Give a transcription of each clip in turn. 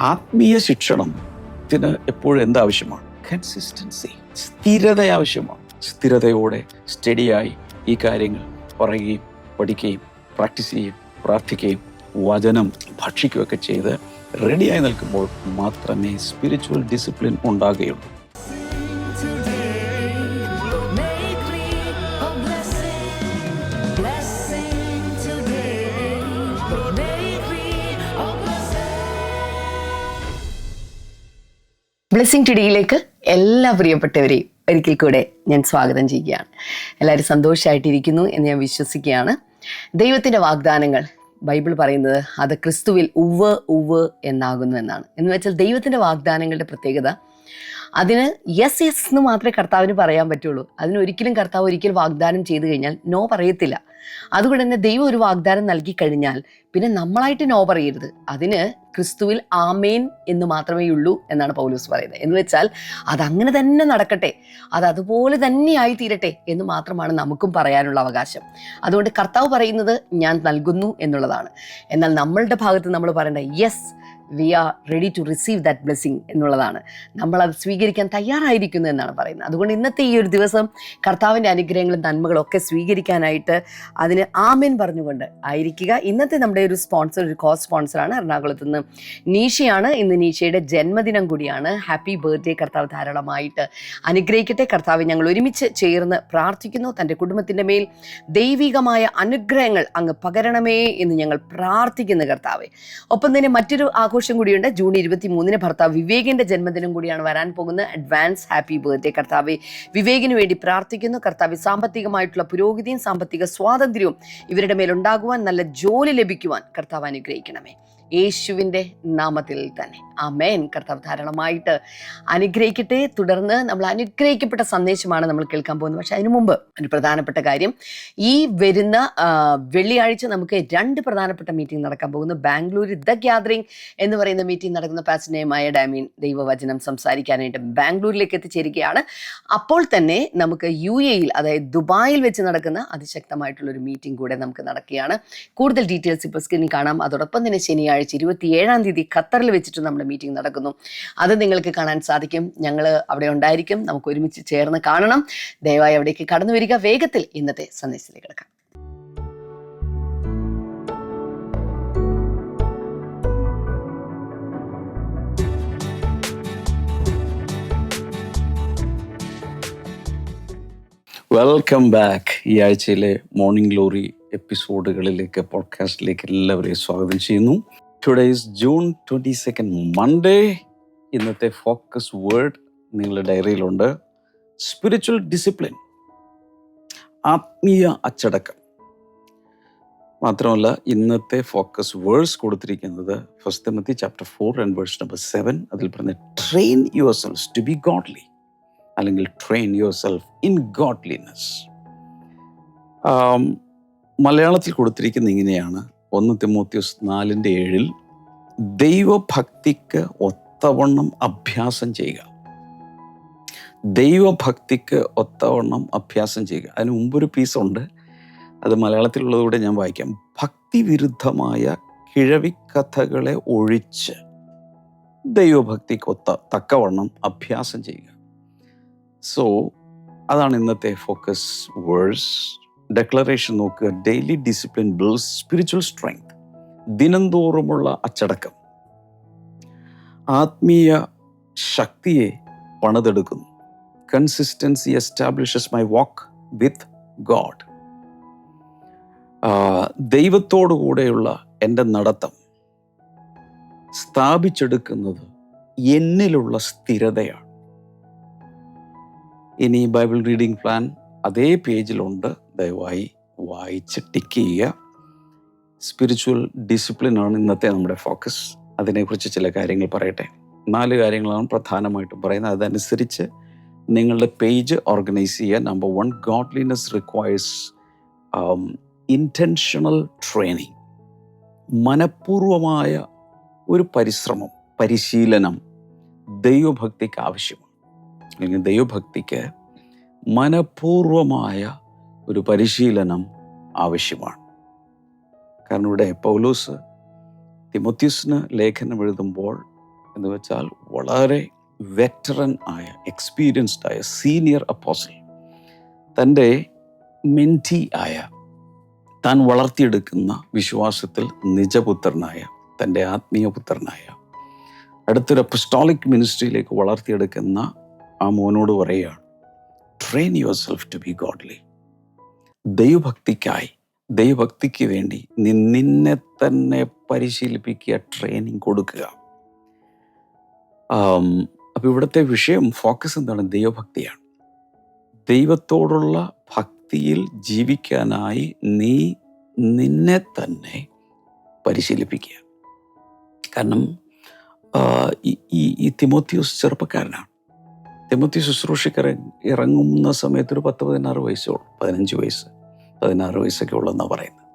ആത്മീയ ശിക്ഷണത്തിന് എപ്പോഴും എന്താവശ്യമാണ്? കൺസിസ്റ്റൻസി, സ്ഥിരത ആവശ്യമാണ്. സ്ഥിരതയോടെ സ്റ്റഡിയായി ഈ കാര്യങ്ങൾ പറയുകയും പഠിക്കുകയും പ്രാക്ടീസ് ചെയ്യുകയും പ്രാർത്ഥിക്കുകയും വചനം ഭക്ഷിക്കുകയൊക്കെ ചെയ്ത് റെഡിയായി നിൽക്കുമ്പോൾ മാത്രമേ സ്പിരിച്വൽ ഡിസിപ്ലിൻ ഉണ്ടാകുകയുള്ളൂ. ബ്ലെസ്സിംഗ് ടുഡേയിലേക്ക് എല്ലാ പ്രിയപ്പെട്ടവരെയും ഒരിക്കൽ കൂടെ ഞാൻ സ്വാഗതം ചെയ്യുകയാണ്. എല്ലാവരും സന്തോഷമായിട്ടിരിക്കുന്നു എന്ന് ഞാൻ വിശ്വസിക്കുകയാണ്. ദൈവത്തിൻ്റെ വാഗ്ദാനങ്ങൾ ബൈബിൾ പറയുന്നത് അത് ക്രിസ്തുവിൽ ഉവ്വ് ഉവ്വ് എന്നാകുന്നു എന്നാണ്. എന്ന് വെച്ചാൽ ദൈവത്തിൻ്റെ വാഗ്ദാനങ്ങളുടെ പ്രത്യേകത അതിന് യെസ് യെസ് എന്ന് മാത്രമേ കർത്താവിന് പറയാൻ പറ്റുള്ളൂ. അതിനൊരിക്കലും കർത്താവ് ഒരിക്കലും വാഗ്ദാനം ചെയ്തു കഴിഞ്ഞാൽ നോ പറയത്തില്ല. അതുകൊണ്ട് തന്നെ ദൈവം ഒരു വാഗ്ദാനം നൽകി കഴിഞ്ഞാൽ പിന്നെ നമ്മളായിട്ട് നോ പറയരുത്. അതിന് ക്രിസ്തുവിൽ ആമേൻ എന്ന് മാത്രമേ ഉള്ളൂ എന്നാണ് പൗലോസ് പറയുന്നത്. എന്ന് വെച്ചാൽ അതങ്ങനെ തന്നെ നടക്കട്ടെ, അതുപോലെ തന്നെ ആയി തീരട്ടെ എന്ന് മാത്രമാണ് നമുക്കും പറയാനുള്ള അവകാശം. അതുകൊണ്ട് കർത്താവ് പറയുന്നത് ഞാൻ നൽകുന്നു എന്നുള്ളതാണ്. എന്നാൽ നമ്മളുടെ ഭാഗത്ത് നമ്മൾ പറയേണ്ട yes we are ready to receive that blessing എന്നുള്ളതാണ്. നമ്മളത് സ്വീകരിക്കാൻ തയ്യാറായിരിക്കുന്നു എന്നാണ് പറയുന്നത്. അതുകൊണ്ട് ഇന്നത്തെ ഈ ഒരു ദിവസം കർത്താവിൻ്റെ അനുഗ്രഹങ്ങളും നന്മകളും ഒക്കെ സ്വീകരിക്കാനായിട്ട് അതിന് ആമേൻ പറഞ്ഞുകൊണ്ട് ആയിരിക്കുക. ഇന്നത്തെ നമ്മുടെ ഒരു സ്പോൺസർ, ഒരു കോ സ്പോൺസറാണ് എറണാകുളത്ത് നിന്ന് നീഷയാണ്. ഇന്ന് നീഷയുടെ ജന്മദിനം കൂടിയാണ്. Happy birthday. കർത്താവ് ധാരാളമായിട്ട് അനുഗ്രഹിക്കട്ടെ. കർത്താവ് ഞങ്ങൾ ഒരുമിച്ച് ചേർന്ന് പ്രാർത്ഥിക്കുന്നു. തൻ്റെ കുടുംബത്തിൻ്റെ മേൽ ദൈവികമായ അനുഗ്രഹങ്ങൾ അങ്ങ് പകരണമേ എന്ന് ഞങ്ങൾ പ്രാർത്ഥിക്കുന്നു കർത്താവെ. ഒപ്പം തന്നെ മറ്റൊരു ആഘോഷം കൂടിയുണ്ട്. ജൂൺ 23 ഭർത്താവ് വിവേകിന്റെ ജന്മദിനം കൂടിയാണ് വരാൻ പോകുന്നത്. Advance happy birthday. കർത്താവ് വിവേകിന് വേണ്ടി പ്രാർത്ഥിക്കുന്നു. കർത്താവ് സാമ്പത്തികമായിട്ടുള്ള പുരോഗതിയും സാമ്പത്തിക സ്വാതന്ത്ര്യവും ഇവരുടെ മേലുണ്ടാകുവാൻ, നല്ല ജോലി ലഭിക്കുവാൻ കർത്താവ് അനുഗ്രഹിക്കണമേ, യേശുവിൻ്റെ നാമത്തിൽ തന്നെ ആമേൻ. കർത്താവ് ധാരാളമായിട്ട് അനുഗ്രഹിക്കട്ടെ. തുടർന്ന് നമ്മൾ അനുഗ്രഹിക്കപ്പെട്ട സന്ദേശമാണ് നമ്മൾ കേൾക്കാൻ പോകുന്നത്. പക്ഷെ അതിനു മുമ്പ് ഒരു പ്രധാനപ്പെട്ട കാര്യം, ഈ വരുന്ന വെള്ളിയാഴ്ച നമുക്ക് 2 പ്രധാനപ്പെട്ട മീറ്റിംഗ് നടക്കാൻ പോകുന്നു. ബാംഗ്ലൂരിൽ ദ ഗ്യാദറിംഗ് എന്ന് പറയുന്ന മീറ്റിംഗ് നടക്കുന്ന പാസ്റ്റർ ഡാമിൻ ദൈവവചനം സംസാരിക്കാനായിട്ട് ബാംഗ്ലൂരിലേക്ക് എത്തിച്ചേരുകയാണ്. അപ്പോൾ തന്നെ നമുക്ക് UAE അതായത് ദുബായിൽ വെച്ച് നടക്കുന്ന അതിശക്തമായിട്ടുള്ളൊരു മീറ്റിംഗ് കൂടെ നമുക്ക് നടക്കുകയാണ്. കൂടുതൽ ഡീറ്റെയിൽസ് ഇപ്പോൾ സ്ക്രീനിൽ കാണാം. അതോടൊപ്പം തന്നെ ശനിയാഴ്ച 27-ാം തീയതി ഖത്തറിൽ വെച്ചിട്ട് നമ്മുടെ മീറ്റിംഗ് നടക്കുന്നു. അത് നിങ്ങൾക്ക് കാണാൻ സാധിക്കും. ഞങ്ങൾ അവിടെ ഉണ്ടായിരിക്കും. നമുക്ക് ഒരുമിച്ച് ചേർന്ന് കാണണം. ദയവായി അവിടേക്ക് കടന്നു വരിക. വേഗത്തിൽ ഇന്നത്തെ സന്ദേശത്തിലേക്ക് കിടക്കാം. Welcome back. ഈ ആഴ്ചയിലെ മോർണിംഗ് ഗ്ലോറി എപ്പിസോഡുകളിലേക്ക്, പോഡ്കാസ്റ്റിലേക്ക് എല്ലാവരെയും സ്വാഗതം ചെയ്യുന്നു. Today is June 22 Monday. ഇന്നത്തെ ഫോക്കസ് വേർഡ് നിങ്ങളുടെ ഡയറിയിലുണ്ട്. സ്പിരിച്വൽ ഡിസിപ്ലിൻ, ആത്മീയ അച്ചടക്കം. മാത്രമല്ല ഇന്നത്തെ ഫോക്കസ് വേഴ്സ് കൊടുത്തിരിക്കുന്നത് 1 Timothy chapter 4 and verse number 7. അതിൽ പറഞ്ഞ train yourself to be godly, അല്ലെങ്കിൽ train yourself in godliness. മലയാളത്തിൽ കൊടുത്തിരിക്കുന്ന ഇങ്ങനെയാണ്. 1 തിമോത്തിയോസ് 4:7 ദൈവഭക്തിക്ക് ഒത്തവണ്ണം അഭ്യാസം ചെയ്യുക. ദൈവഭക്തിക്ക് ഒത്തവണ്ണം അഭ്യാസം ചെയ്യുക. അതിന് മുമ്പൊരു പീസുണ്ട്, അത് മലയാളത്തിലുള്ളതുകൂടെ ഞാൻ വായിക്കാം. ഭക്തിവിരുദ്ധമായ കിഴവിക്കഥകളെ ഒഴിച്ച് ദൈവഭക്തിക്ക് തക്കവണ്ണം അഭ്യാസം ചെയ്യുക. സോ അതാണ് ഇന്നത്തെ ഫോക്കസ് വേഴ്സ്. ഡെക്ലറേഷൻ നോക്കുക. Daily discipline builds spiritual strength. ദിനംതോറുമുള്ള അച്ചടക്കം ആത്മീയ ശക്തിയെ പണിതെടുക്കുന്നു. Consistency establishes my walk with God. ദൈവത്തോടു കൂടെയുള്ള എൻ്റെ നടത്തം സ്ഥാപിച്ചെടുക്കുന്നത് എന്നിലുള്ള സ്ഥിരതയാണ്. ഇനി ബൈബിൾ റീഡിംഗ് പ്ലാൻ അതേ പേജിലുണ്ട്. ദയവായി വായിച്ച് ടിക്ക് ചെയ്യുക. സ്പിരിച്വൽ ഡിസിപ്ലിനാണ് ഇന്നത്തെ നമ്മുടെ ഫോക്കസ്. അതിനെക്കുറിച്ച് ചില കാര്യങ്ങൾ പറയട്ടെ. 4 കാര്യങ്ങളാണ് പ്രധാനമായിട്ടും പറയുന്നത്. അതനുസരിച്ച് നിങ്ങളുടെ പേജ് ഓർഗനൈസ് ചെയ്യുക. Number 1, godliness requires intentional training. മനഃപൂർവമായ ഒരു പരിശീലനം ദൈവഭക്തിക്ക് ആവശ്യമാണ്. അല്ലെങ്കിൽ ദൈവഭക്തിക്ക് മനഃപൂർവമായ ഒരു പരിശീലനം ആവശ്യമാണ്. കാരണം ഇവിടെ പൗലോസ് തിമോത്തിയോസിന് ലേഖനം എഴുതുമ്പോൾ എന്ന് വെച്ചാൽ വളരെ വെറ്ററൻ ആയ, എക്സ്പീരിയൻസ്ഡ് ആയ സീനിയർ അപ്പോസ്റ്റൽ തൻ്റെ മെൻറ്റി ആയ, താൻ വളർത്തിയെടുക്കുന്ന വിശ്വാസത്തിൽ നിജപുത്രനായ, തൻ്റെ ആത്മീയ പുത്രനായ, അടുത്തൊരു അപ്പസ്റ്റോളിക് മിനിസ്ട്രിയിലേക്ക് വളർത്തിയെടുക്കുന്ന ആ മോനോട് പറയുകയാണ്, train yourself to be godly. ദൈവഭക്തിക്ക് വേണ്ടി നിന്നെ തന്നെ പരിശീലിപ്പിക്കുക, ട്രെയിനിങ് കൊടുക്കുക. അപ്പോൾ ഇവിടുത്തെ വിഷയം, ഫോക്കസ് എന്താണ്? ദൈവഭക്തിയാണ്. ദൈവത്തോടുള്ള ഭക്തിയിൽ ജീവിക്കാനായി നീ നിന്നെ തന്നെ പരിശീലിപ്പിക്കുക. കാരണം ഈ തിമോത്തിയോസ് ചെറുപ്പക്കാരനാണ്. തിമോത്തി ശുശ്രൂഷയ്ക്ക് ഇറങ്ങുന്ന സമയത്ത് ഒരു 10-16 വയസ്സേ ഉള്ളൂ, 15 വയസ്സ് 16 വയസ്സൊക്കെ ഉള്ളതെന്നാണ് പറയുന്നത്.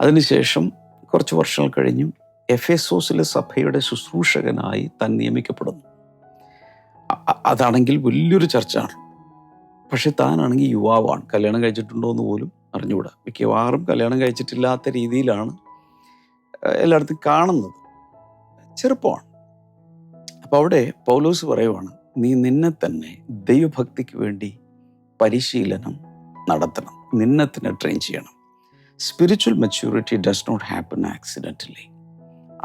അതിനുശേഷം കുറച്ച് വർഷങ്ങൾ കഴിഞ്ഞു എഫേസോസിലെ സഭയുടെ ശുശ്രൂഷകനായി താൻ നിയമിക്കപ്പെടുന്നു. അതാണെങ്കിൽ വലിയൊരു ചർച്ചാണ്. പക്ഷെ താനാണെങ്കിൽ യുവാവാണ്, കല്യാണം കഴിച്ചിട്ടുണ്ടോ എന്ന് പോലും അറിഞ്ഞുകൂടാ. മിക്കവാറും കല്യാണം കഴിച്ചിട്ടില്ലാത്ത രീതിയിലാണ് എല്ലായിടത്തും കാണുന്നത്. ചെറുപ്പമാണ്. അപ്പോൾ അവിടെ പൗലോസ് പറയുവാണ്, നീ നിന്നെ തന്നെ ദൈവഭക്തിക്ക് വേണ്ടി പരിശീലനം നടത്തണം, നിന്നെ തന്നെ ട്രെയിൻ ചെയ്യണം. Spiritual maturity does not happen accidentally.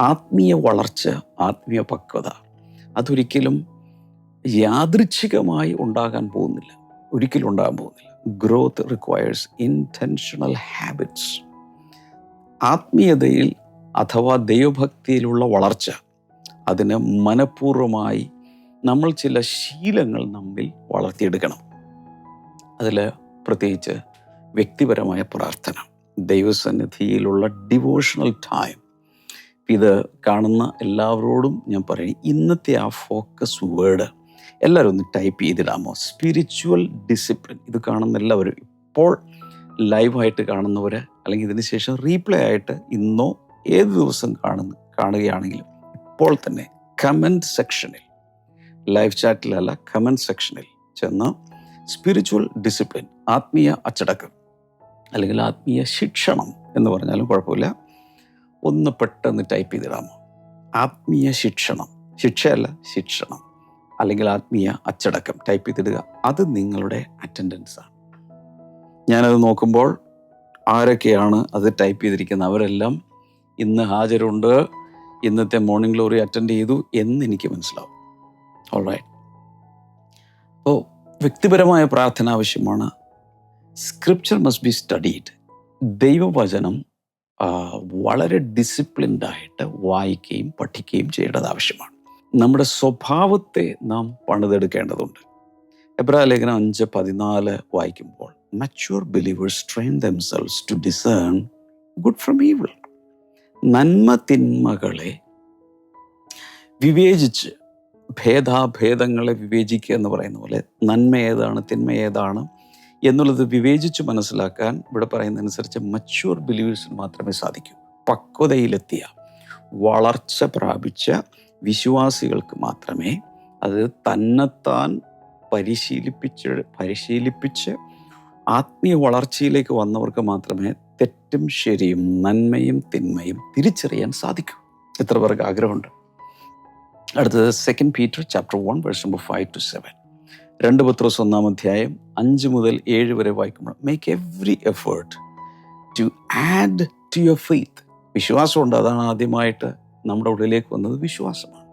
ആത്മീയ വളർച്ച, ആത്മീയ പക്വത അതൊരിക്കലും യാദൃച്ഛികമായി ഉണ്ടാകാൻ പോകുന്നില്ല, ഒരിക്കലും ഉണ്ടാകാൻ പോകുന്നില്ല. Growth requires intentional habits. ആത്മീയതയിൽ അഥവാ ദൈവഭക്തിയിലുള്ള വളർച്ച, അതിന് മനഃപൂർവ്വമായി നമ്മൾ ചില ശീലങ്ങൾ നമ്മിൽ വളർത്തിയെടുക്കണം. അതിൽ പ്രത്യേകിച്ച് വ്യക്തിപരമായ പ്രാർത്ഥന, ദൈവസന്നിധിയിലുള്ള ഡിവോഷണൽ ടൈം. ഇത് കാണുന്ന എല്ലാവരോടും ഞാൻ പറയും, ഇന്നത്തെ ആ ഫോക്കസ് വേർഡ് എല്ലാവരും ഒന്ന് ടൈപ്പ് ചെയ്തിടാമോ? Spiritual discipline. ഇത് കാണുന്ന എല്ലാവരും, ഇപ്പോൾ ലൈവായിട്ട് കാണുന്നവർ, അല്ലെങ്കിൽ ഇതിന് ശേഷം റീപ്ലേ ആയിട്ട് ഇന്നോ ഏത് ദിവസം കാണുകയാണെങ്കിലും ഇപ്പോൾ തന്നെ കമൻറ്റ് സെക്ഷനിൽ, ലൈവ് ചാറ്റിലല്ല, കമൻറ്റ് സെക്ഷനിൽ ചെന്ന് സ്പിരിച്വൽ ഡിസിപ്ലിൻ, ആത്മീയ അച്ചടക്കം അല്ലെങ്കിൽ ആത്മീയ ശിക്ഷണം എന്ന് പറഞ്ഞാലും കുഴപ്പമില്ല, ഒന്ന് പെട്ടെന്ന് ടൈപ്പ് ചെയ്തിടാമോ? ആത്മീയ ശിക്ഷണം, ശിക്ഷയല്ല ശിക്ഷണം, അല്ലെങ്കിൽ ആത്മീയ അച്ചടക്കം ടൈപ്പ് ചെയ്തിടുക. അത് നിങ്ങളുടെ അറ്റൻഡൻസാണ്. ഞാനത് നോക്കുമ്പോൾ ആരൊക്കെയാണ് അത് ടൈപ്പ് ചെയ്തിരിക്കുന്നത്, അവരെല്ലാം ഇന്ന് ഹാജരുണ്ട്, ഇന്നത്തെ മോർണിംഗ് ഗ്ലോറി അറ്റൻഡ് ചെയ്തു എന്ന് എനിക്ക് മനസ്സിലാവും. ഓൾറൈറ്റ്. അപ്പോൾ വ്യക്തിപരമായ പ്രാർത്ഥന ആവശ്യമാണ്. Scripture must be studied. ദൈവവചനം വളരെ ഡിസിപ്ലിൻഡായിട്ട് വായിക്കുകയും പഠിക്കുകയും ചെയ്യേണ്ടത് ആവശ്യമാണ്. നമ്മുടെ സ്വഭാവത്തെ നാം പണിതെടുക്കേണ്ടതുണ്ട്. എബ്രായ ലേഖനം 5:14 വായിക്കുമ്പോൾ, mature believers train themselves to discern good from evil. നന്മ തിന്മകളെ വിവേചിച്ച്, ഭേദാഭേദങ്ങളെ വിവേചിക്കുക എന്ന് പറയുന്ന പോലെ, നന്മ ഏതാണ് തിന്മ ഏതാണ് എന്നുള്ളത് വിവേചിച്ച് മനസ്സിലാക്കാൻ ഇവിടെ പറയുന്നതനുസരിച്ച് മച്യൂർ ബിലീവേഴ്സിന് മാത്രമേ സാധിക്കൂ. പക്വതയിലെത്തിയ, വളർച്ച പ്രാപിച്ച വിശ്വാസികൾക്ക് മാത്രമേ, അത് തന്നെത്താൻ പരിശീലിപ്പിച്ച് ആത്മീയ വളർച്ചയിലേക്ക് വന്നവർക്ക് മാത്രമേ തെറ്റും ശരിയും നന്മയും തിന്മയും തിരിച്ചറിയാൻ സാധിക്കൂ. എത്ര പേർക്ക് ആഗ്രഹമുണ്ട്? അടുത്തത് 2 Peter chapter 1 verse number 5-7. 2 പത്രോസ് 1-ാം 5 മുതൽ 7 വരെ വായിക്കുമ്പോൾ, make every effort to add to your faith. വിശ്വാസമുണ്ട്, അതാണ് ആദ്യമായിട്ട് നമ്മുടെ ഉള്ളിലേക്ക് വന്നത്, വിശ്വാസമാണ്.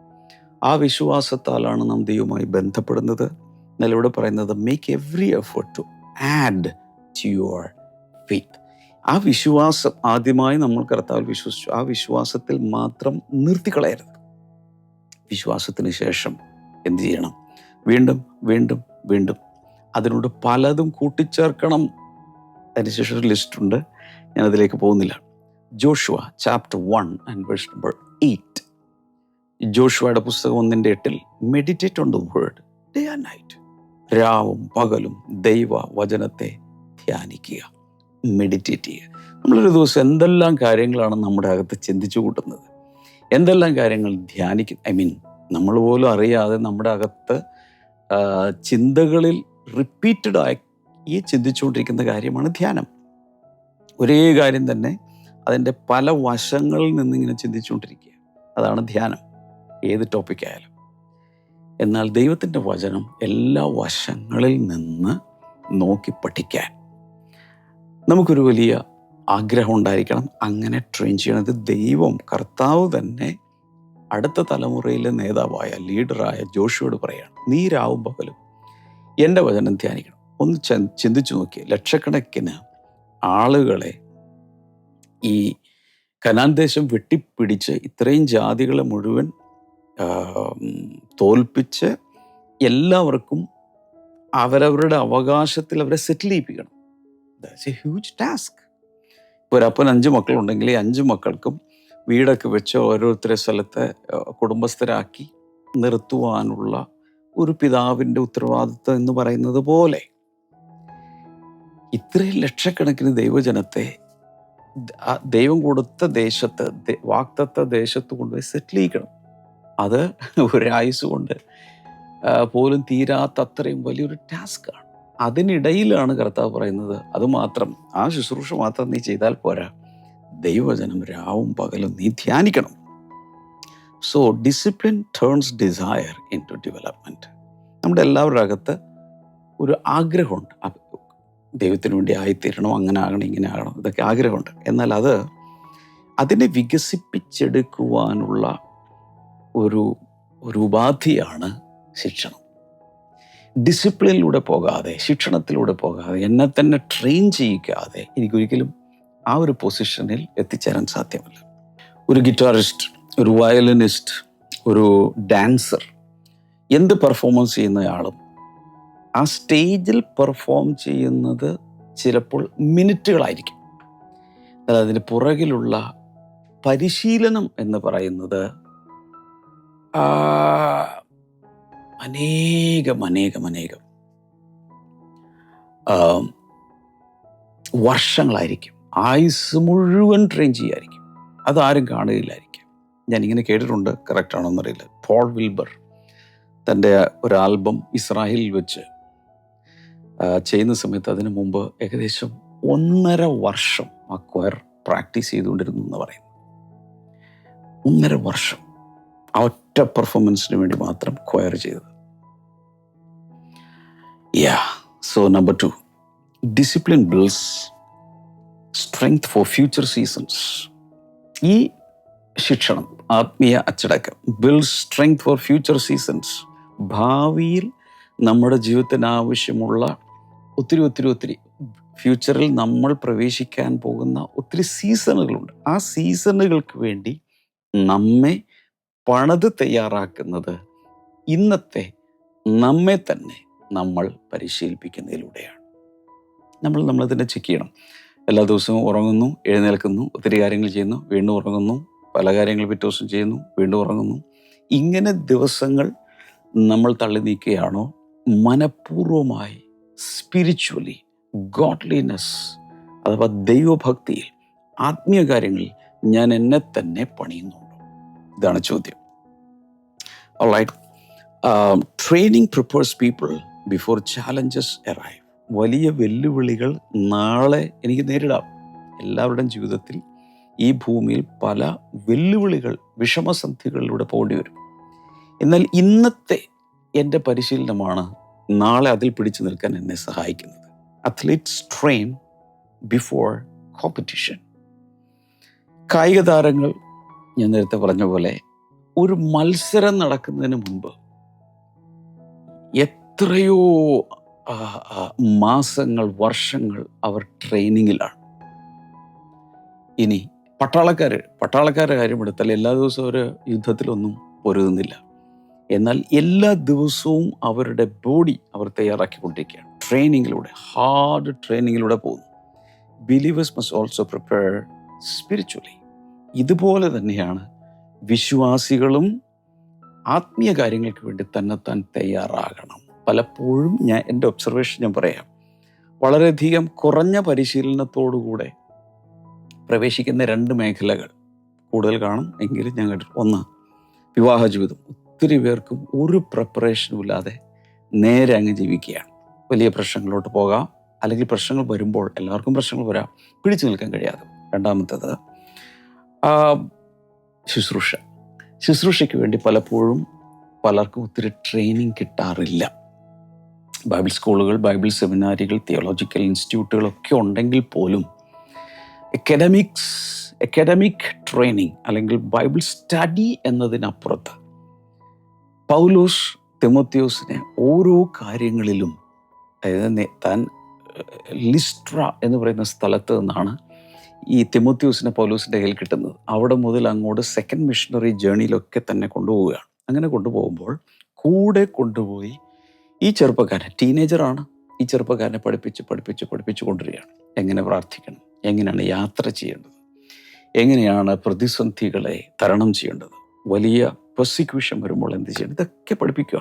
ആ വിശ്വാസത്താലാണ് നാം ദൈവവുമായി ബന്ധപ്പെടുന്നത്. എന്നാൽ ഇവിടെ പറയുന്നത് make every effort to add to your faith. ആ വിശ്വാസം ആദ്യമായി നമ്മൾ കർത്താവിൽ വിശ്വസിച്ചു, ആ വിശ്വാസത്തിൽ മാത്രം നിർത്തിക്കളയരുത്. വിശ്വാസത്തിന് ശേഷം എന്ത് ചെയ്യണം? വീണ്ടും വീണ്ടും വീണ്ടും അതിനോട് പലതും കൂട്ടിച്ചേർക്കണം. അതിനുശേഷം ഒരു ലിസ്റ്റുണ്ട്, ഞാനതിലേക്ക് പോകുന്നില്ല. Joshua chapter 1 and verse number 8. ജോഷുവയുടെ പുസ്തകം 1:8, meditate on the word day and night. രാവും പകലും ദൈവ വചനത്തെ ധ്യാനിക്കുക, മെഡിറ്റേറ്റ് ചെയ്യുക. നമ്മളൊരു ദിവസം എന്തെല്ലാം കാര്യങ്ങളാണ് നമ്മുടെ അകത്ത് ചിന്തിച്ചു കൂട്ടുന്നത്, എന്തെല്ലാം കാര്യങ്ങൾ ധ്യാനിക്കും. നമ്മൾ പോലും അറിയാതെ നമ്മുടെ അകത്ത് ചിന്തകളിൽ റിപ്പീറ്റഡായി ചിന്തിച്ചുകൊണ്ടിരിക്കുന്ന കാര്യമാണ് ധ്യാനം. ഒരേ കാര്യം തന്നെ അതിൻ്റെ പല വശങ്ങളിൽ നിന്നിങ്ങനെ ചിന്തിച്ചുകൊണ്ടിരിക്കുക, അതാണ് ധ്യാനം. ഏത് ടോപ്പിക്കായാലും. എന്നാൽ ദൈവത്തിൻ്റെ വചനം എല്ലാ വശങ്ങളിൽ നിന്ന് നോക്കി പഠിക്കാൻ നമുക്കൊരു വലിയ ആഗ്രഹം ഉണ്ടായിരിക്കണം. അങ്ങനെ ട്രെയിൻ ചെയ്യണത് ദൈവം കർത്താവ് തന്നെ അടുത്ത തലമുറയിലെ നേതാവായ ലീഡറായ ജോഷുവോട് പറയാണ്, നീ രാവും പകലും എൻ്റെ വചനം ധ്യാനിക്കണം. ഒന്ന് ചിന്തിച്ചു നോക്കി, ലക്ഷക്കണക്കിന് ആളുകളെ ഈ കനാൻ ദേശം വെട്ടിപ്പിടിച്ച് ഇത്രയും ജാതികളെ മുഴുവൻ തോൽപ്പിച്ച് എല്ലാവർക്കും അവരവരുടെ അവകാശത്തിൽ അവരെ സെറ്റിൽ ചെയ്യിപ്പിക്കണം. That's a huge task. ഇപ്പോൾ ഒരു അപ്പൻ 5 മക്കളുണ്ടെങ്കിൽ ഈ 5 മക്കൾക്കും വീടൊക്കെ വെച്ച് ഓരോരുത്തരെ സ്ഥലത്തെ കുടുംബസ്ഥരാക്കി നിർത്തുവാനുള്ള ഒരു പിതാവിൻ്റെ ഉത്തരവാദിത്വം എന്ന് പറയുന്നത് പോലെ ഇത്രയും ലക്ഷക്കണക്കിന് ദൈവജനത്തെ ദൈവം കൊടുത്ത ദേശത്ത്, വാഗ്ദത്ത ദേശത്ത് കൊണ്ടുപോയി സെറ്റിൽ ചെയ്യിക്കണം. അത് ഒരായുസ് കൊണ്ട് പോലും തീരാത്ത അത്രയും വലിയൊരു ടാസ്ക്കാണ്. അതിനിടയിലാണ് കർത്താവ് പറയുന്നത്, അതുമാത്രം ആ ശുശ്രൂഷ മാത്രം നീ ചെയ്താൽ പോരാ, ദൈവവചനം രാവും പകലും നീ ധ്യാനിക്കണം. So discipline turns desire into development. നമ്മുടെ എല്ലാവരുടെ അകത്ത് ഒരു ആഗ്രഹമുണ്ട്, ദൈവത്തിന് വേണ്ടി ആയിത്തീരണം, അങ്ങനെ ആകണം, ഇങ്ങനെ ആകണം, ഇതൊക്കെ ആഗ്രഹമുണ്ട്. എന്നാൽ അതിനെ വികസിപ്പിച്ചെടുക്കുവാനുള്ള ഒരു ഉപാധിയാണ് ശിക്ഷണം. ഡിസിപ്ലിനിലൂടെ പോകാതെ, ശിക്ഷണത്തിലൂടെ പോകാതെ, എന്നെ തന്നെ ട്രെയിൻ ചെയ്യിക്കാതെ എനിക്കൊരിക്കലും ആ ഒരു പൊസിഷനിൽ എത്തിച്ചേരാൻ സാധ്യമല്ല. ഒരു ഗിറ്റാറിസ്റ്റ്, ഒരു വയലിനിസ്റ്റ്, ഒരു ഡാൻസർ, എന്ത് പെർഫോമൻസ് ചെയ്യുന്നയാളും ആ സ്റ്റേജിൽ പെർഫോം ചെയ്യുന്നത് ചിലപ്പോൾ മിനിറ്റുകളായിരിക്കും. എന്നാൽ അതിന് പുറകിലുള്ള പരിശീലനം എന്ന് പറയുന്നത് അനേകം വർഷങ്ങളായിരിക്കും. ആയുസ് മുഴുവൻ ട്രെയിൻ ചെയ്യായിരിക്കും. അതാരും കാണുകയില്ലായിരിക്കും. ഞാനിങ്ങനെ കേട്ടിട്ടുണ്ട്, കറക്റ്റാണോ എന്നറിയില്ല. പോൾ വിൽബർ തൻ്റെ ഒരു ആൽബം ഇസ്രായേലിൽ വെച്ച് ചെയ്യുന്ന സമയത്ത് അതിനു മുമ്പ് ഏകദേശം 1.5 വർഷം ആ ക്വയർ പ്രാക്ടീസ് ചെയ്തുകൊണ്ടിരുന്നു എന്ന് പറയുന്നു. 1.5 വർഷം ആ ഒറ്റ പെർഫോമൻസിന് വേണ്ടി മാത്രം ക്വയർ ചെയ്തത്. So number 2, discipline builds strength for future seasons. ഈ ശിക്ഷണം, ആത്മീയ അച്ചടക്കം, build strength for future seasons. ഭാവിയിൽ നമ്മുടെ ജീവിതത്തിന് ആവശ്യമുള്ള ഒത്തിരി ഫ്യൂച്ചറിൽ നമ്മൾ പ്രവേശിക്കാൻ പോകുന്ന ഒത്തിരി സീസണുകളുണ്ട്. ആ സീസണുകൾക്ക് വേണ്ടി നമ്മെ പണിത് തയ്യാറാക്കുന്നത് ഇന്നത്തെ നമ്മെ തന്നെ നമ്മൾ പരിശീലിപ്പിക്കുന്നതിലൂടെയാണ്. നമ്മൾ തന്നെ ചെക്ക് ചെയ്യണം. എല്ലാ ദിവസവും ഉറങ്ങുന്നു, എഴുന്നേൽക്കുന്നു, ഒത്തിരി കാര്യങ്ങൾ ചെയ്യുന്നു, വീണ്ടും ഉറങ്ങുന്നു, പല കാര്യങ്ങൾ പിറ്റേ ദിവസം ചെയ്യുന്നു, വീണ്ടും ഉറങ്ങുന്നു. ഇങ്ങനെ ദിവസങ്ങൾ നമ്മൾ തള്ളി നീക്കുകയാണോ, മനഃപൂർവമായി സ്പിരിച്വലി ഗോഡ്ലിനെസ് അഥവാ ദൈവഭക്തിയിൽ, ആത്മീയ കാര്യങ്ങളിൽ ഞാൻ എന്നെ തന്നെ പണിയുന്നുണ്ടോ? ഇതാണ് ചോദ്യം. Alright. Training prepares people before challenges arrive. വലിയ വെല്ലുവിളികൾ നാളെ എനിക്ക് നേരിടാം. എല്ലാവരുടെയും ജീവിതത്തിൽ ഈ ഭൂമിയിൽ പല വെല്ലുവിളികൾ, വിഷമസന്ധികളിലൂടെ പോകേണ്ടി വരും. എന്നാൽ ഇന്നത്തെ എൻ്റെ പരിശീലനമാണ് നാളെ അതിൽ പിടിച്ചു നിൽക്കാൻ എന്നെ സഹായിക്കുന്നത്. Athletes train before competition. കായിക താരങ്ങൾ, ഞാൻ നേരത്തെ പറഞ്ഞ പോലെ, ഒരു മത്സരം നടക്കുന്നതിന് മുൻപ് എത്രയോ മാസങ്ങൾ, വർഷങ്ങൾ അവർ ട്രെയിനിങ്ങിലാണ്. ഇനി പട്ടാളക്കാരുടെ കാര്യം എടുത്താൽ എല്ലാ ദിവസവും ഒരു യുദ്ധത്തിലൊന്നും പൊരുതുന്നില്ല. എന്നാൽ എല്ലാ ദിവസവും അവരുടെ ബോഡി അവർ തയ്യാറാക്കിക്കൊണ്ടിരിക്കുകയാണ്. ട്രെയിനിങ്ങിലൂടെ, ഹാർഡ് ട്രെയിനിങ്ങിലൂടെ പോകുന്നു. Believers must also prepare spiritually. ഇതുപോലെ തന്നെയാണ് വിശ്വാസികളും ആത്മീയ കാര്യങ്ങൾക്ക് വേണ്ടി തന്നെത്താൻ തയ്യാറാകണം. പലപ്പോഴും എൻ്റെ ഒബ്സർവേഷൻ ഞാൻ പറയാം, വളരെയധികം കുറഞ്ഞ പരിശീലനത്തോടുകൂടെ പ്രവേശിക്കുന്ന 2 മേഖലകൾ കൂടുതൽ കാണും എങ്കിലും ഞാൻ കേട്ടിട്ടുണ്ട്. ഒന്ന്, വിവാഹ ജീവിതം. ഒത്തിരി പേർക്കും ഒരു പ്രിപ്പറേഷനും ഇല്ലാതെ നേരെ അങ്ങ് ജീവിക്കുകയാണ്. വലിയ പ്രശ്നങ്ങളിലോട്ട് പോകാം, അല്ലെങ്കിൽ പ്രശ്നങ്ങൾ വരുമ്പോൾ, എല്ലാവർക്കും പ്രശ്നങ്ങൾ വരാം, പിടിച്ചു നിൽക്കാൻ കഴിയാതെ. രണ്ടാമത്തേത് ശുശ്രൂഷ. ശുശ്രൂഷയ്ക്ക് വേണ്ടി പലപ്പോഴും പലർക്കും ഒത്തിരി ട്രെയിനിങ് കിട്ടാറില്ല. ബൈബിൾ സ്കൂളുകൾ, ബൈബിൾ സെമിനാരികൾ, തിയോളജിക്കൽ ഇൻസ്റ്റിറ്റ്യൂട്ടുകളൊക്കെ ഉണ്ടെങ്കിൽ പോലും അക്കാഡമിക് ട്രെയിനിങ് അല്ലെങ്കിൽ ബൈബിൾ സ്റ്റഡി എന്നതിനപ്പുറത്ത് പൗലോസ് തിമോത്തിയോസിനെ ഓരോ കാര്യങ്ങളിലും, അതായത് താൻ ലിസ്ട്ര എന്ന് പറയുന്ന സ്ഥലത്ത് നിന്നാണ് ഈ തിമോത്തിയോസിനെ പൗലോസിൻ്റെ കയ്യിൽ കിട്ടുന്നത്. അവിടെ മുതൽ അങ്ങോട്ട് സെക്കൻഡ് മിഷണറി ജേണിയിലൊക്കെ തന്നെ കൊണ്ടുപോവുകയാണ്. അങ്ങനെ കൊണ്ടുപോകുമ്പോൾ കൂടെ കൊണ്ടുപോയി ഈ ചെറുപ്പക്കാരൻ, ടീനേജറാണ്, ഈ ചെറുപ്പക്കാരനെ പഠിപ്പിച്ച് കൊണ്ടുവരികയാണ്. എങ്ങനെ പ്രാർത്ഥിക്കണം, എങ്ങനെയാണ് യാത്ര ചെയ്യേണ്ടത്, എങ്ങനെയാണ് പ്രതിസന്ധികളെ തരണം ചെയ്യേണ്ടത്, വലിയ പ്രോസിക്യൂഷൻ വരുമ്പോൾ എന്ത് ചെയ്യണം, ഇതൊക്കെ പഠിപ്പിക്കുക.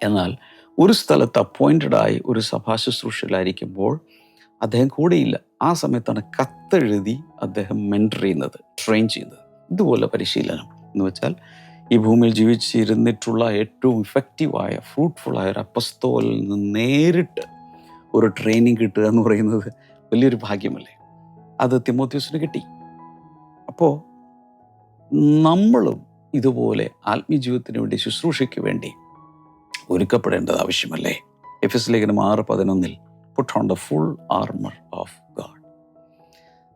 എന്നാൽ ഒരു സ്ഥലത്ത് അപ്പോയിൻറ്റഡായി ഒരു സഭാ ശുശ്രൂഷയിലായിരിക്കുമ്പോൾ അദ്ദേഹം കൂടെയില്ല. ആ സമയത്താണ് കത്തെഴുതി അദ്ദേഹം മെൻറ്റർ ചെയ്യുന്നത്, ട്രെയിൻ ചെയ്യുന്നത്. ഇതുപോലെ പരിശീലനം എന്ന് വെച്ചാൽ ഈ ഭൂമിയിൽ ജീവിച്ചിരുന്നിട്ടുള്ള ഏറ്റവും ഇഫക്റ്റീവായ, ഫ്രൂട്ട്ഫുള്ളായ ഒരു അപ്പസ്തോലിൽ നിന്ന് നേരിട്ട് ഒരു ട്രെയിനിങ് കിട്ടുക എന്ന് പറയുന്നത് വലിയൊരു ഭാഗ്യമല്ലേ? അത് തിമോത്തിയോസിന് കിട്ടി. അപ്പോൾ നമ്മളും ഇതുപോലെ ആത്മീയ ജീവിതത്തിന് വേണ്ടി, ശുശ്രൂഷയ്ക്ക് വേണ്ടി ഒരുക്കപ്പെടേണ്ടത് ആവശ്യമല്ലേ? എഫെസ്യ ലേഖനം 6:11 put on the full armour of God.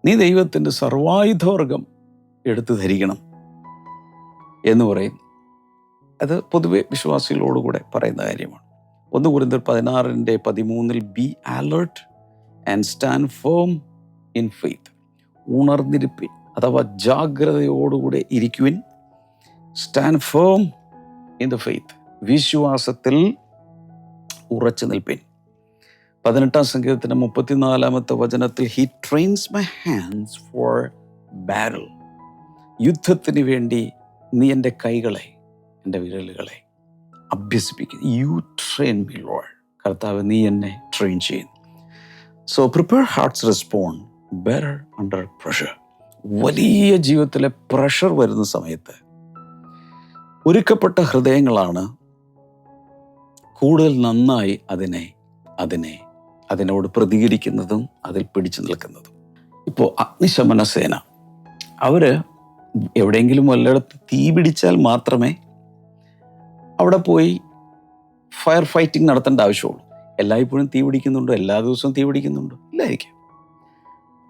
നീ ദൈവത്തിൻ്റെ സർവായുധവർഗം എടുത്തു ധരിക്കണം എന്ന് പറയും. അത് പൊതുവെ വിശ്വാസികളോടുകൂടെ പറയുന്ന കാര്യമാണ്. 1 കൊരിന്ത്യർ 16:13 be alert and stand firm in faith. ഉണർന്നിരിപ്പിൻ അഥവാ ജാഗ്രതയോടുകൂടെ ഇരിക്കുവിൻ. Stand firm in the faith, വിശ്വാസത്തിൽ ഉറച്ചു നിൽപ്പിൻ. 18-ാം സങ്കീർത്തനം 34-ാമത്തെ വചനത്തിൽ he trains my hands for barrel. യുദ്ധത്തിന് വേണ്ടി നീ എൻ്റെ കൈകളെ, എൻ്റെ വിരലുകളെ അഭ്യസിപ്പിക്കുന്നു. You train me Lord. കർത്താവ്, നീ എന്നെ ട്രെയിൻ ചെയ്യുന്നു. So prepare hearts respond better under pressure. വലിയ ജീവിതത്തിലെ പ്രഷർ വരുന്ന സമയത്ത് ഒരുക്കപ്പെട്ട ഹൃദയങ്ങളാണ് കൂടുതൽ നന്നായി അതിനോട് പ്രതികരിക്കുന്നതും അതിൽ പിടിച്ചു നിൽക്കുന്നതും. ഇപ്പോൾ അഗ്നിശമന സേന, അവര് എവിടെയെങ്കിലും വല്ലയിടത്ത് തീ പിടിച്ചാൽ മാത്രമേ അവിടെ പോയി ഫയർ ഫൈറ്റിംഗ് നടത്തേണ്ട ആവശ്യമുള്ളൂ. എല്ലായ്പ്പോഴും തീ പിടിക്കുന്നുണ്ടോ? എല്ലാ ദിവസവും തീ പിടിക്കുന്നുണ്ടോ? ഇല്ലായിരിക്കും.